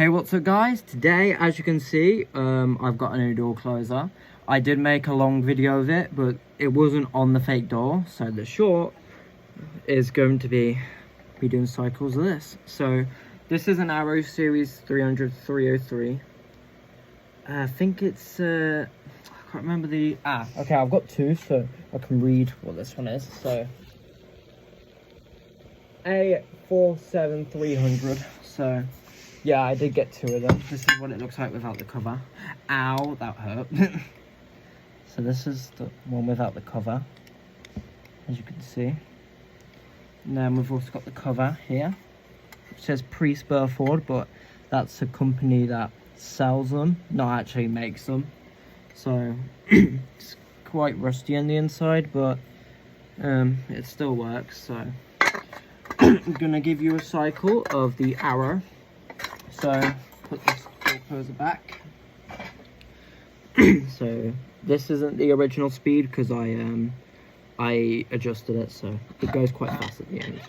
Hey, what's up guys? Today, as you can see, I've got a new door closer. I did make a long video of it, but it wasn't on the fake door, so the short is going to be doing cycles of this. So this is an Arrow Series 300-303. I think it's I can't remember the okay, I've got two, so I can read what this one is. So A47300. So yeah, I did get two of them. This is what it looks like without the cover. Ow, that hurt. So this is the one without the cover, as you can see. And then we've also got the cover here. It says Priest Burford, but that's a company that sells them, not actually makes them. So it's quite rusty on the inside, but it still works. So I'm gonna give you a cycle of the Arrow. So put this door closer back. So this isn't the original speed because I adjusted it, so it goes quite fast at the end.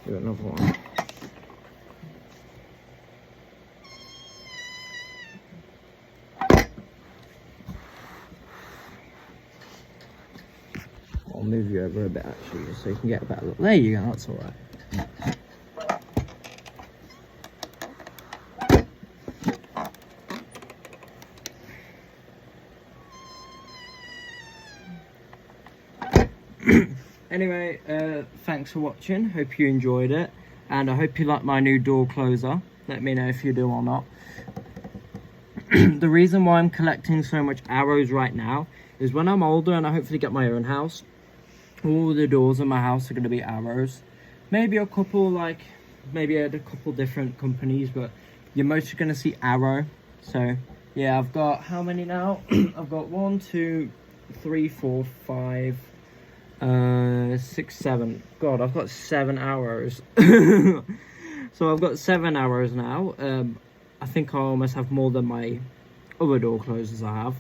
Do another one. I'll move you over a bit actually, just so you can get a better look. There you go, that's alright. Anyway, thanks for watching. Hope you enjoyed it, and I hope you like my new door closer. Let me know if you do or not. The reason why I'm collecting so much Arrows right now is when I'm older and I hopefully get my own house, all the doors in my house are going to be Arrows. Maybe a couple, maybe at a couple different companies, but you're mostly going to see Arrow. So yeah, I've got how many now? I've got 1, 2, 3, 4, 5, 6, 7. God, I've got 7 Arrows. So I've got 7 Arrows now. I think I almost have more than my other door closers I have.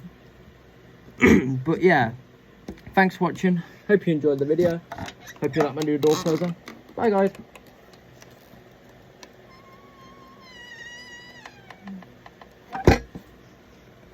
But yeah, thanks for watching. Hope you enjoyed the video. Hope you like my new door closer. Bye guys.